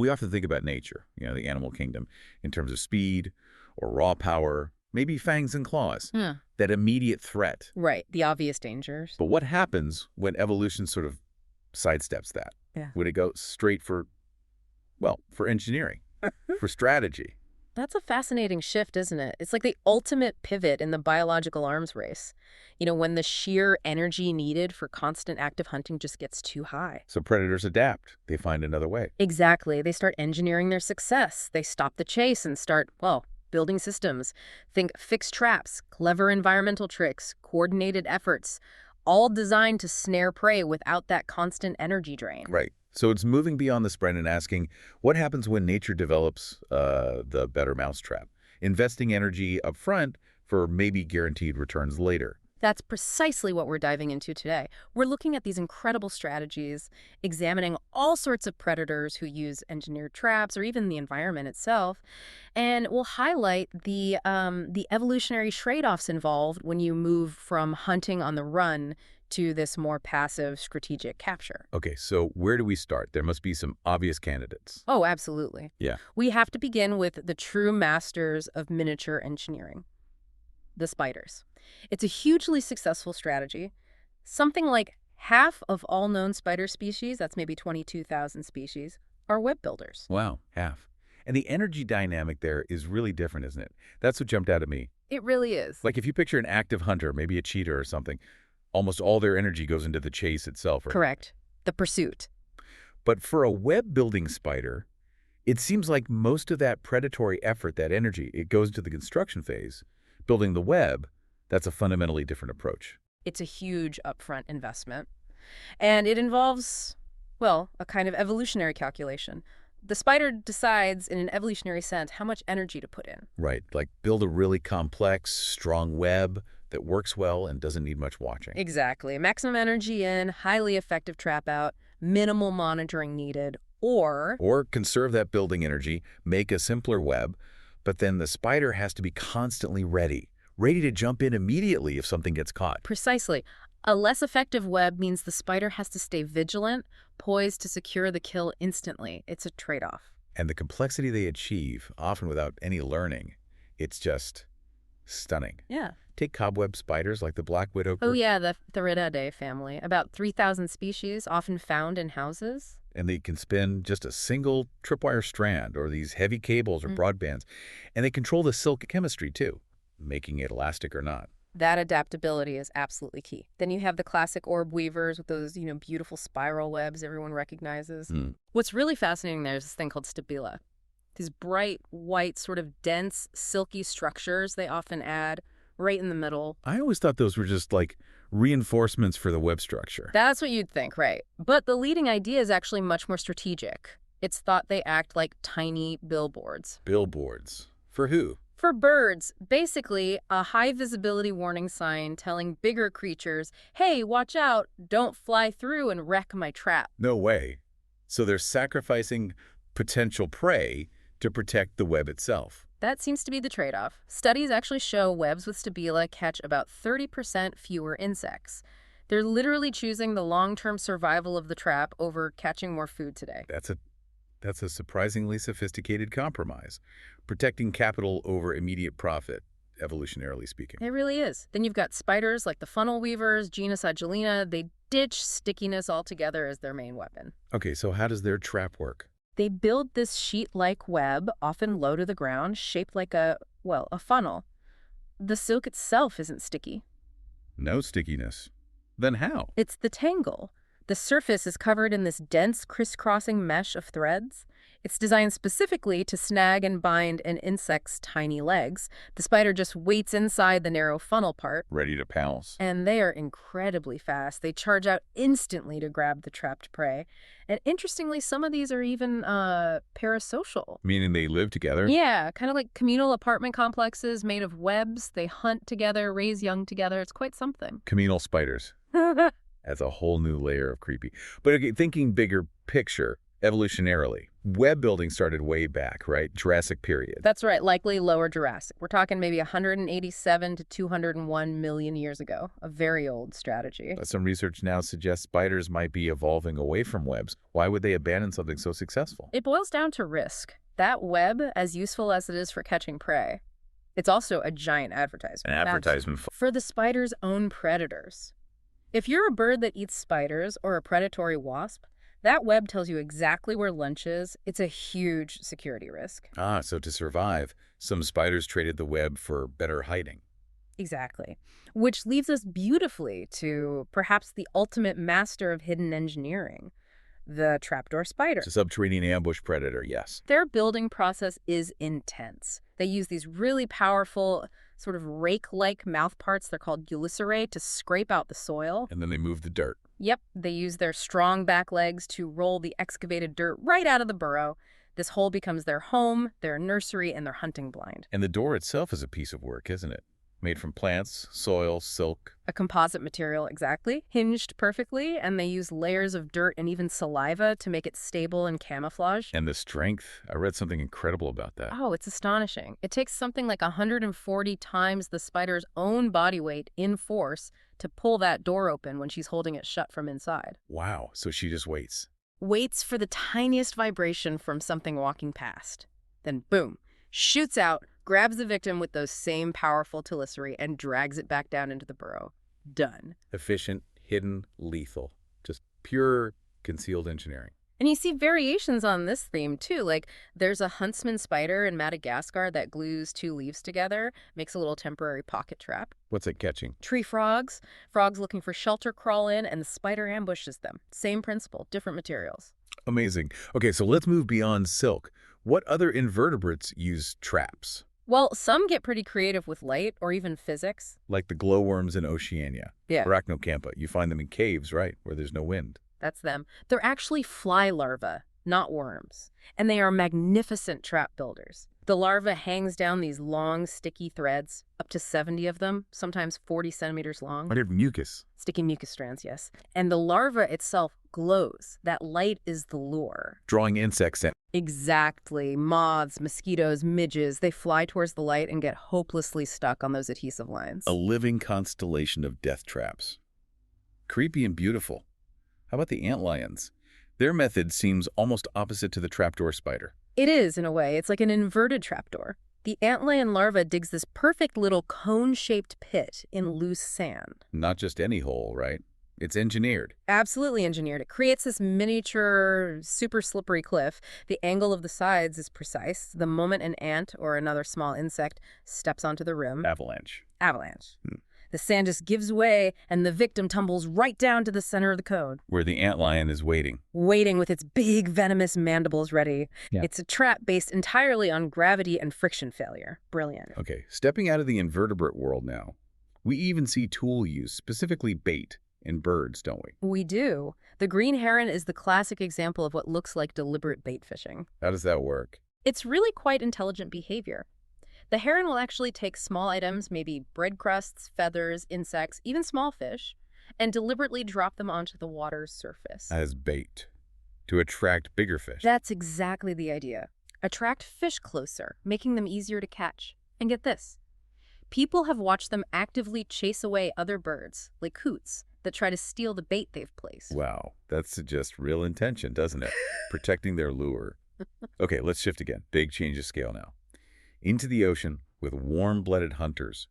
We often think about nature, the animal kingdom, in terms of speed or raw power, maybe fangs and claws, Yeah. that immediate threat. Right, the obvious dangers. But what happens when evolution sort of sidesteps that? Yeah. Would it go straight for engineering, for strategy? That's a fascinating shift, isn't it? It's like the ultimate pivot in the biological arms race. When the sheer energy needed for constant active hunting just gets too high. So predators adapt. They find another way. Exactly. They start engineering their success. They stop the chase and start, well, building systems. Think fixed traps, clever environmental tricks, coordinated efforts, all designed to snare prey without that constant energy drain. Right. So it's moving beyond the spread and asking, what happens when nature develops the better mousetrap? Investing energy up front for maybe guaranteed returns later. That's precisely what we're diving into today. We're looking at these incredible strategies, examining all sorts of predators who use engineered traps or even the environment itself, and we'll highlight the evolutionary trade-offs involved when you move from hunting on the run to this more passive strategic capture. Okay, so where do we start? There must be some obvious candidates. Oh, absolutely. Yeah. We have to begin with the true masters of miniature engineering, the spiders. It's a hugely successful strategy. Something like half of all known spider species, that's maybe 22,000 species, are web builders. Wow, half. And the energy dynamic there is really different, isn't it? That's what jumped out at me. It really is. Like if you picture an active hunter, maybe a cheetah or something, almost all their energy goes into the chase itself, right? Correct. The pursuit. But for a web-building spider, it seems like most of that predatory effort, that energy, it goes to the construction phase. Building the web, that's a fundamentally different approach. It's a huge upfront investment. And it involves, well, a kind of evolutionary calculation. The spider decides, in an evolutionary sense, how much energy to put in. Right, like build a really complex, strong web that works well and doesn't need much watching. Exactly. Maximum energy in, highly effective trap out, minimal monitoring needed, or conserve that building energy, make a simpler web, but then the spider has to be constantly ready to jump in immediately if something gets caught. precisely. A less effective web means the spider has to stay vigilant, poised to secure the kill instantly. It's a trade-off. And the complexity they achieve, often without any learning, it's just stunning. Yeah. Take cobweb spiders like the black widow. Oh yeah, the Theridae family. About 3,000 species, often found in houses. And they can spin just a single tripwire strand or these heavy cables or broadbands. And they control the silk chemistry too, making it elastic or not. That adaptability is absolutely key. Then you have the classic orb weavers with those, beautiful spiral webs everyone recognizes. What's really fascinating there is this thing called stabila. These bright, white, sort of dense, silky structures they often add right in the middle. I always thought those were just like reinforcements for the web structure. That's what you'd think, right? But the leading idea is actually much more strategic. It's thought they act like tiny billboards. Billboards. For who? For birds, basically a high visibility warning sign telling bigger creatures, hey, watch out, don't fly through and wreck my trap. No way. So they're sacrificing potential prey to protect the web itself. That seems to be the trade-off. Studies actually show webs with stabila catch about 30% fewer insects. They're literally choosing the long-term survival of the trap over catching more food today. That's a surprisingly sophisticated compromise, protecting capital over immediate profit, evolutionarily speaking. It really is. Then you've got spiders like the funnel weavers, genus Agelina. They ditch stickiness altogether as their main weapon. Okay, so how does their trap work? They build this sheet-like web, often low to the ground, shaped like a funnel. The silk itself isn't sticky. No stickiness. Then how? It's the tangle. The surface is covered in this dense, crisscrossing mesh of threads. It's designed specifically to snag and bind an insect's tiny legs. The spider just waits inside the narrow funnel part. Ready to pounce. And they are incredibly fast. They charge out instantly to grab the trapped prey. And interestingly, some of these are even parasocial. Meaning they live together? Yeah, kind of like communal apartment complexes made of webs. They hunt together, raise young together. It's quite something. Communal spiders. That's a whole new layer of creepy. But okay, thinking bigger picture, Evolutionarily, web building started way back, right? Jurassic period. That's right, likely lower Jurassic. We're talking maybe 187 to 201 million years ago. A very old strategy. Some research now suggests spiders might be evolving away from webs. Why would they abandon something so successful? It boils down to risk. That web, as useful as it is for catching prey, it's also a giant advertisement. An advertisement For the spider's own predators. If you're a bird that eats spiders or a predatory wasp, that web tells you exactly where lunch is. It's a huge security risk. So to survive, some spiders traded the web for better hiding. Exactly. Which leaves us beautifully to perhaps the ultimate master of hidden engineering, the trapdoor spider. It's a subterranean ambush predator, yes. Their building process is intense. They use these really powerful, sort of rake-like mouth parts, they're called ulysserae, to scrape out the soil. And then they move the dirt. Yep, they use their strong back legs to roll the excavated dirt right out of the burrow. This hole becomes their home, their nursery, and their hunting blind. And the door itself is a piece of work, isn't it? Made from plants, soil, silk. A composite material, exactly. Hinged perfectly, and they use layers of dirt and even saliva to make it stable and camouflage. And the strength. I read something incredible about that. Oh, it's astonishing. It takes something like 140 times the spider's own body weight in force to pull that door open when she's holding it shut from inside. Wow, so she just waits. Waits for the tiniest vibration from something walking past. Then boom, shoots out, grabs the victim with those same powerful ulysserae and drags it back down into the burrow. Done. Efficient, hidden, lethal. Just pure concealed engineering. And you see variations on this theme, too. Like, there's a huntsman spider in Madagascar that glues two leaves together, makes a little temporary pocket trap. What's it catching? Tree frogs. Frogs looking for shelter crawl in, and the spider ambushes them. Same principle, different materials. Amazing. Okay, so let's move beyond silk. What other invertebrates use traps? Well, some get pretty creative with light or even physics. Like the glowworms in Oceania. Yeah. Arachnocampa. You find them in caves, right, where there's no wind. That's them. They're actually fly larvae, not worms. And they are magnificent trap builders. The larva hangs down these long, sticky threads, up to 70 of them, sometimes 40 centimeters long. I did mucus. Sticky mucus strands, yes. And the larva itself glows. That light is the lure. Drawing insects in. Exactly. Moths, mosquitoes, midges, they fly towards the light and get hopelessly stuck on those adhesive lines. A living constellation of death traps. Creepy and beautiful. How about the antlions? Their method seems almost opposite to the trapdoor spider. It is, in a way. It's like an inverted trapdoor. The antlion larva digs this perfect little cone-shaped pit in loose sand. Not just any hole, right? It's engineered. Absolutely engineered. It creates this miniature, super slippery cliff. The angle of the sides is precise. The moment an ant or another small insect steps onto the rim... Avalanche. Avalanche. The sand just gives way, and the victim tumbles right down to the center of the cone. Where the antlion is waiting. Waiting with its big, venomous mandibles ready. Yeah. It's a trap based entirely on gravity and friction failure. Brilliant. Okay, stepping out of the invertebrate world now. We even see tool use, specifically bait, in birds, don't we? We do. The green heron is the classic example of what looks like deliberate bait fishing. How does that work? It's really quite intelligent behavior. The heron will actually take small items, maybe bread crusts, feathers, insects, even small fish, and deliberately drop them onto the water's surface. As bait. To attract bigger fish. That's exactly the idea. Attract fish closer, making them easier to catch. And get this. People have watched them actively chase away other birds, like coots, that try to steal the bait they've placed. Wow, that suggests real intention, doesn't it? Protecting their lure. Okay, let's shift again. Big change of scale now. Into the ocean with warm-blooded hunters.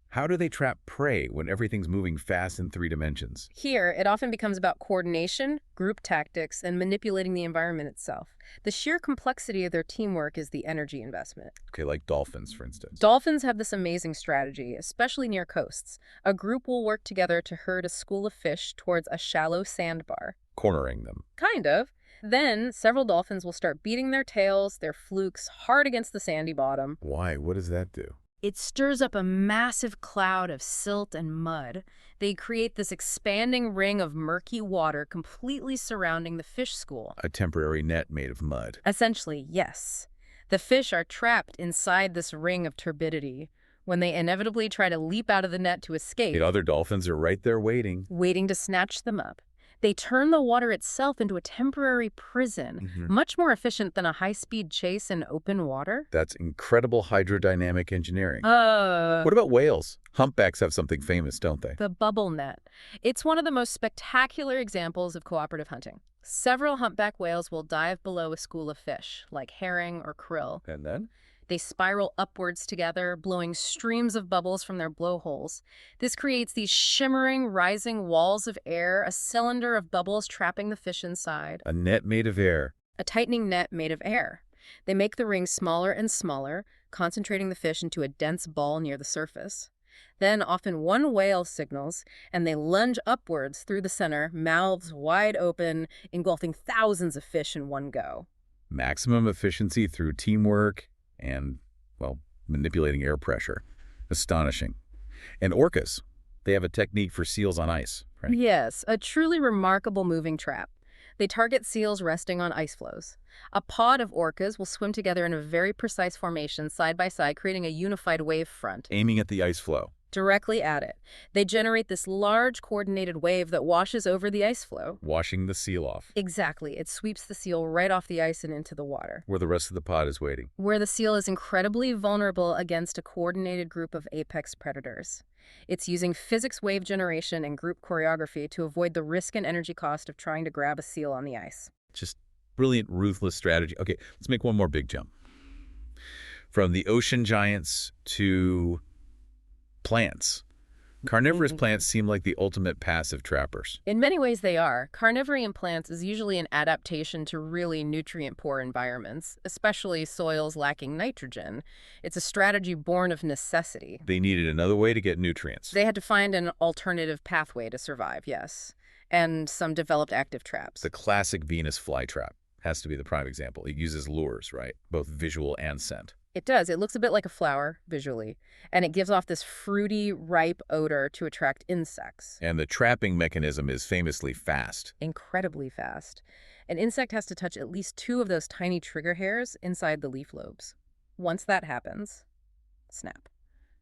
How do they trap prey when everything's moving fast in 3 dimensions? Here, it often becomes about coordination, group tactics, and manipulating the environment itself. The sheer complexity of their teamwork is the energy investment. Okay, like dolphins, for instance. Dolphins have this amazing strategy, especially near coasts. A group will work together to herd a school of fish towards a shallow sandbar. Cornering them. Kind of. Then, several dolphins will start beating their tails, their flukes, hard against the sandy bottom. Why? What does that do? It stirs up a massive cloud of silt and mud. They create this expanding ring of murky water completely surrounding the fish school. A temporary net made of mud. Essentially, yes. The fish are trapped inside this ring of turbidity. When they inevitably try to leap out of the net to escape, Other dolphins are right there waiting. waiting to snatch them up. They turn the water itself into a temporary prison, much more efficient than a high-speed chase in open water. That's incredible hydrodynamic engineering. Uh, What about whales? Humpbacks have something famous, don't they? the bubble net. It's one of the most spectacular examples of cooperative hunting. Several humpback whales will dive below a school of fish, like herring or krill. And then? They spiral upwards together, blowing streams of bubbles from their blowholes. This creates these shimmering, rising walls of air, a cylinder of bubbles trapping the fish inside. A net made of air. A tightening net made of air. They make the ring smaller and smaller, concentrating the fish into a dense ball near the surface. Then often one whale signals, and they lunge upwards through the center, mouths wide open, engulfing thousands of fish in one go. Maximum efficiency through teamwork and, well, manipulating air pressure. Astonishing. And orcas, they have a technique for seals on ice, right? Yes, a truly remarkable moving trap. They target seals resting on ice floes. A pod of orcas will swim together in a very precise formation, side by side, creating a unified wave front. Aiming at the ice floe. Directly at it. They generate this large coordinated wave that washes over the ice floe. Washing the seal off. Exactly. It sweeps the seal right off the ice and into the water, Where the rest of the pod is waiting. where the seal is incredibly vulnerable against a coordinated group of apex predators. It's using physics wave generation and group choreography to avoid the risk and energy cost of trying to grab a seal on the ice. Just brilliant, ruthless strategy. Okay, let's make one more big jump. From the ocean giants to plants. Carnivorous plants seem like the ultimate passive trappers. In many ways they are. Carnivory in plants is usually an adaptation to really nutrient-poor environments, especially soils lacking nitrogen. It's a strategy born of necessity. They needed another way to get nutrients. They had to find an alternative pathway to survive, yes. And some developed active traps. The classic Venus flytrap has to be the prime example. It uses lures, right? Both visual and scent. It does. It looks a bit like a flower, visually, and it gives off this fruity, ripe odor to attract insects. And the trapping mechanism is famously fast. Incredibly fast. An insect has to touch at least 2 of those tiny trigger hairs inside the leaf lobes. Once that happens, snap.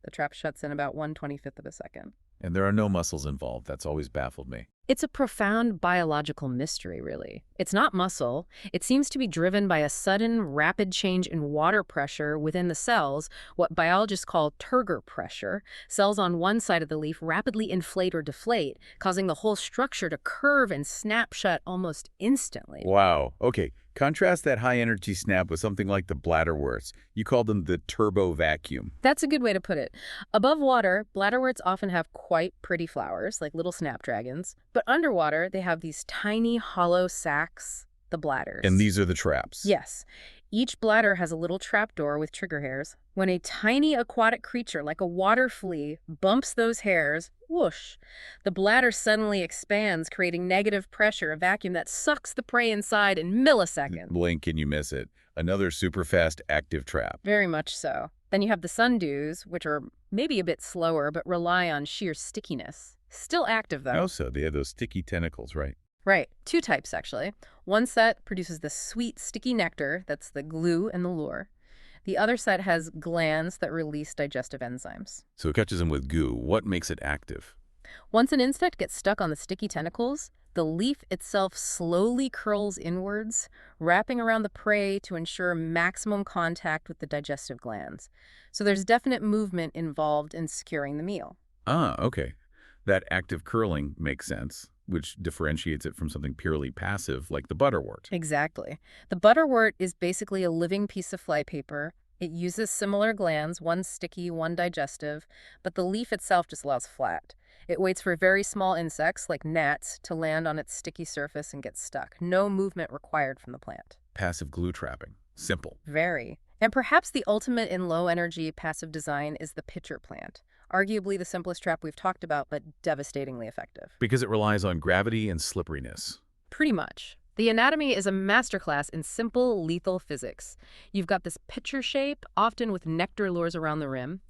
The trap shuts in about 1/25 of a second. And there are no muscles involved. That's always baffled me. It's a profound biological mystery, really. It's not muscle. It seems to be driven by a sudden, rapid change in water pressure within the cells, what biologists call turgor pressure. Cells on one side of the leaf rapidly inflate or deflate, causing the whole structure to curve and snap shut almost instantly. Wow. Okay, contrast that high-energy snap with something like the bladderworts. You call them the turbo vacuum. That's a good way to put it. Above water, bladderworts often have quite pretty flowers, like little snapdragons. But underwater, they have these tiny, hollow sacs, the bladders. And these are the traps. Yes. Each bladder has a little trapdoor with trigger hairs. When a tiny aquatic creature, like a water flea, bumps those hairs, whoosh, the bladder suddenly expands, creating negative pressure, a vacuum that sucks the prey inside in milliseconds. Blink and you miss it. Another super fast active trap. Very much so. Then you have the sundews, which are maybe a bit slower, but rely on sheer stickiness. Still active, though. Also, they have those sticky tentacles, right? Right. 2 types, actually. One set produces the sweet, sticky nectar that's the glue and the lure. The other set has glands that release digestive enzymes. So it catches them with goo. What makes it active? Once an insect gets stuck on the sticky tentacles, the leaf itself slowly curls inwards, wrapping around the prey to ensure maximum contact with the digestive glands. So there's definite movement involved in securing the meal. Ah, okay. That active curling makes sense, which differentiates it from something purely passive like the butterwort. Exactly. The butterwort is basically a living piece of flypaper. It uses similar glands, one sticky, one digestive, but the leaf itself just lays flat. It waits for very small insects, like gnats, to land on its sticky surface and get stuck. No movement required from the plant. Passive glue trapping. Simple. Very. And perhaps the ultimate in low-energy passive design is the pitcher plant. Arguably the simplest trap we've talked about, but devastatingly effective. Because it relies on gravity and slipperiness. Pretty much. The anatomy is a masterclass in simple, lethal physics. You've got this pitcher shape, often with nectar lures around the rim.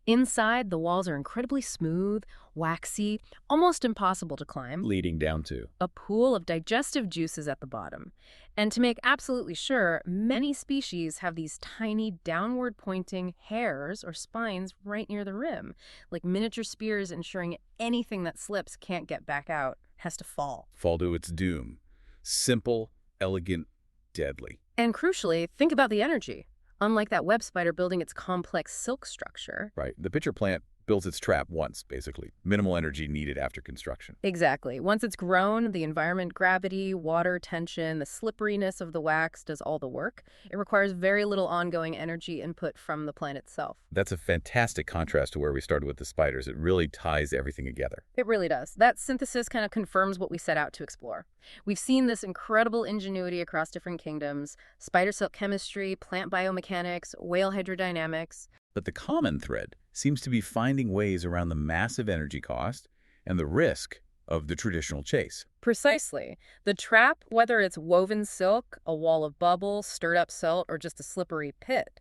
Inside, the walls are incredibly smooth, waxy, almost impossible to climb. Leading down to. A pool of digestive juices at the bottom. And to make absolutely sure, many species have these tiny downward-pointing hairs or spines right near the rim, like miniature spears ensuring anything that slips can't get back out, has to fall. Fall to its doom. Simple, elegant, deadly. And crucially, think about the energy. Unlike that web spider building its complex silk structure. Right. The pitcher plant builds its trap once, basically. Minimal energy needed after construction. Exactly. Once it's grown, the environment, gravity, water, tension, the slipperiness of the wax does all the work. It requires very little ongoing energy input from the plant itself. That's a fantastic contrast to where we started with the spiders. It really ties everything together. It really does. That synthesis kind of confirms what we set out to explore. We've seen this incredible ingenuity across different kingdoms: spider silk chemistry, plant biomechanics, whale hydrodynamics. But the common thread seems to be finding ways around the massive energy cost and the risk of the traditional chase. Precisely. The trap, whether it's woven silk, a wall of bubbles, stirred up silt, or just a slippery pit,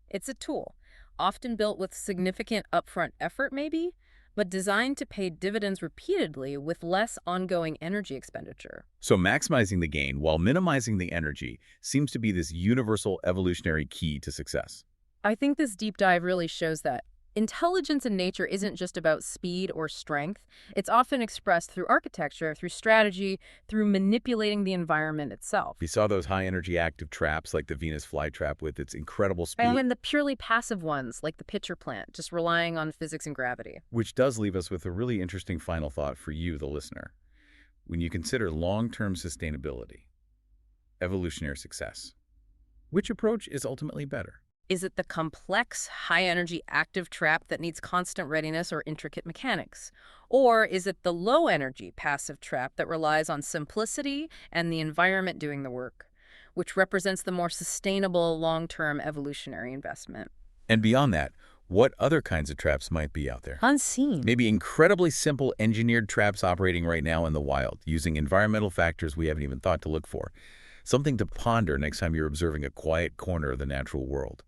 it's a tool, often built with significant upfront effort maybe, but designed to pay dividends repeatedly with less ongoing energy expenditure. So maximizing the gain while minimizing the energy seems to be this universal evolutionary key to success. I think this deep dive really shows that intelligence in nature isn't just about speed or strength. It's often expressed through architecture, through strategy, through manipulating the environment itself. We saw those high-energy active traps like the Venus flytrap with its incredible speed. And then the purely passive ones, like the pitcher plant, just relying on physics and gravity. Which does leave us with a really interesting final thought for you, the listener. When you consider long-term sustainability, evolutionary success, which approach is ultimately better? Is it the complex, high-energy active trap that needs constant readiness or intricate mechanics? Or is it the low-energy passive trap that relies on simplicity and the environment doing the work, which represents the more sustainable, long-term evolutionary investment? And beyond that, what other kinds of traps might be out there? Unseen. Maybe incredibly simple engineered traps operating right now in the wild, using environmental factors we haven't even thought to look for. Something to ponder next time you're observing a quiet corner of the natural world.